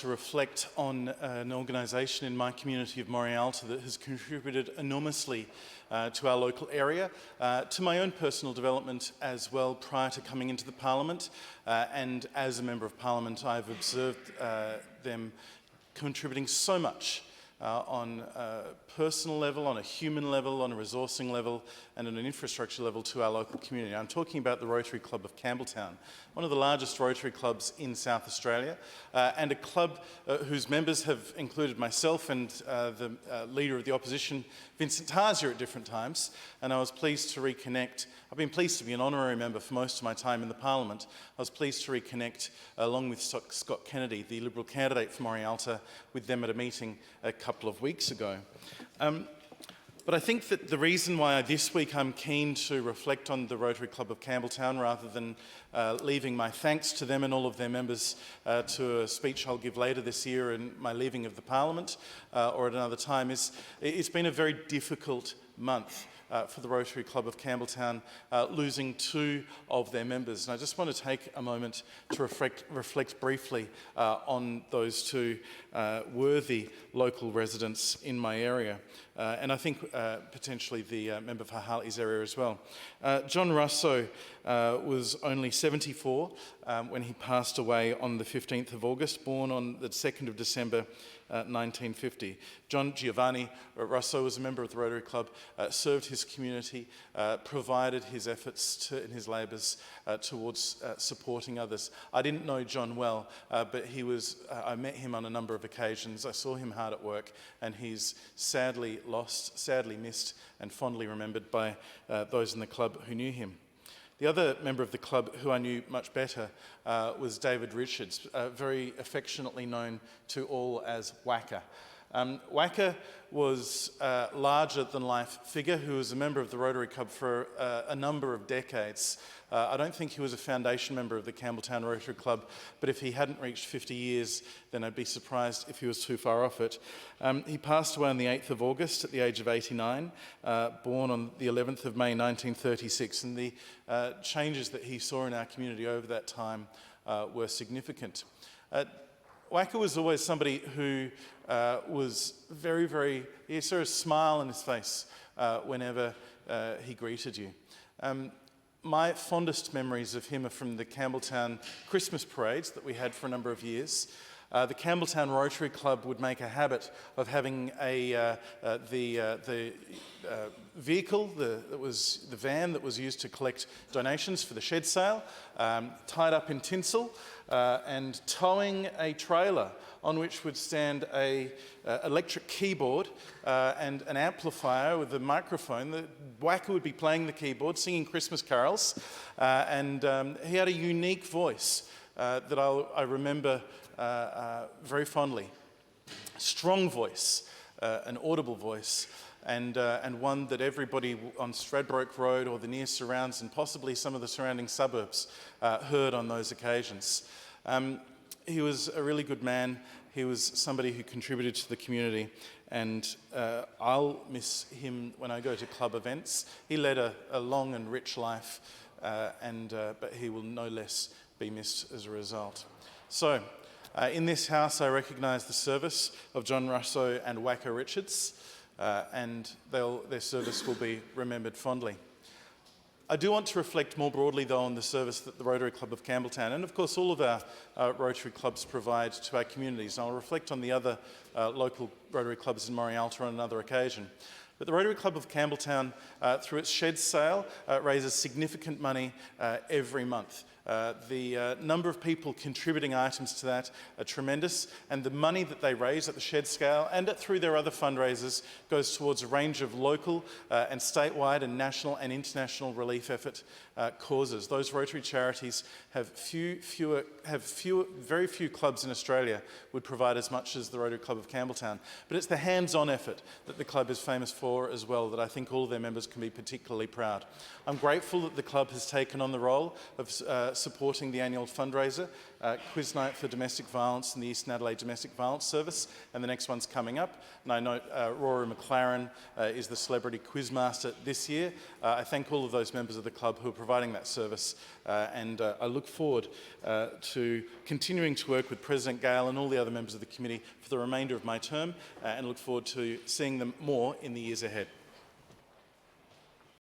to reflect on an organisation in my community of Morialta that has contributed enormously to our local area, to my own personal development as well prior to coming into the Parliament. And as a Member of Parliament, I've observed them contributing so much on a personal level, on a human level, on a resourcing level, and on an infrastructure level to our local community. I'm talking about the Rotary Club of Campbelltown, one of the largest Rotary clubs in South Australia, and a club whose members have included myself and the Leader of the Opposition, Vincent Tarzia, at different times, and I was pleased to reconnect. I've been pleased to be an honorary member for most of my time in the Parliament. I was pleased to reconnect, along with Scott Kennedy, the Liberal candidate for Morialta, with them at a meeting a couple of weeks ago. But I think that the reason why this week I'm keen to reflect on the Rotary Club of Campbelltown rather than leaving my thanks to them and all of their members to a speech I'll give later this year in my leaving of the Parliament or at another time is it's been a very difficult month for the Rotary Club of Campbelltown, losing two of their members. And I just want to take a moment to reflect briefly on those two worthy local residents in my area, and I think potentially the member for Hartley's area as well. John Russo was only 74 when he passed away on the 15th of August, born on the 2nd of December 1950. John Giovanni Russo was a member of the Rotary Club, served his community, provided his efforts and his labours towards supporting others. I didn't know John well, but I met him on a number of occasions. I saw him hard at work, and he's sadly lost, sadly missed, and fondly remembered by those in the club who knew him. The other member of the club who I knew much better was David Richards, very affectionately known to all as Whacker. Whacker was a larger-than-life figure who was a member of the Rotary Club for a number of decades. I don't think he was a foundation member of the Campbelltown Rotary Club, but if he hadn't reached 50 years, then I'd be surprised if he was too far off it. He passed away on the 8th of August at the age of 89, born on the 11th of May 1936, and the changes that he saw in our community over that time were significant. Whacker was always somebody who was he saw a smile on his face whenever he greeted you. My fondest memories of him are from the Campbelltown Christmas parades that we had for a number of years. The Campbelltown Rotary Club would make a habit of having the vehicle, the van that was used to collect donations for the shed sale, tied up in tinsel and towing a trailer on which would stand a electric keyboard and an amplifier with a microphone. The Whacker would be playing the keyboard, singing Christmas carols, and he had a unique voice that I remember very fondly. Strong voice, an audible voice, and one that everybody on Stradbroke Road or the near surrounds and possibly some of the surrounding suburbs heard on those occasions. He was a really good man. He was somebody who contributed to the community, and I'll miss him when I go to club events. He led a long and rich life, but he will no less be missed as a result. So, in this house, I recognise the service of John Russo and Whacker Richards, and their service will be remembered fondly. I do want to reflect more broadly, though, on the service that the Rotary Club of Campbelltown and, of course, all of our Rotary clubs provide to our communities. And I'll reflect on the other local Rotary clubs in Morialta on another occasion. But the Rotary Club of Campbelltown, through its shed sale, raises significant money every month. The number of people contributing items to that are tremendous, and the money that they raise at the shed scale and through their other fundraisers goes towards a range of local and statewide and national and international relief effort causes. Those Rotary charities have very few clubs in Australia would provide as much as the Rotary Club of Campbelltown. But it's the hands-on effort that the club is famous for as well that I think all of their members can be particularly proud. I'm grateful that the club has taken on the role of supporting the annual fundraiser, Quiz Night for Domestic Violence and the Eastern Adelaide Domestic Violence Service, and the next one's coming up. And I note Rory McLaren is the celebrity quiz master this year. I thank all of those members of the club who are providing that service, and I look forward to continuing to work with President Gale and all the other members of the committee for the remainder of my term, and look forward to seeing them more in the years ahead.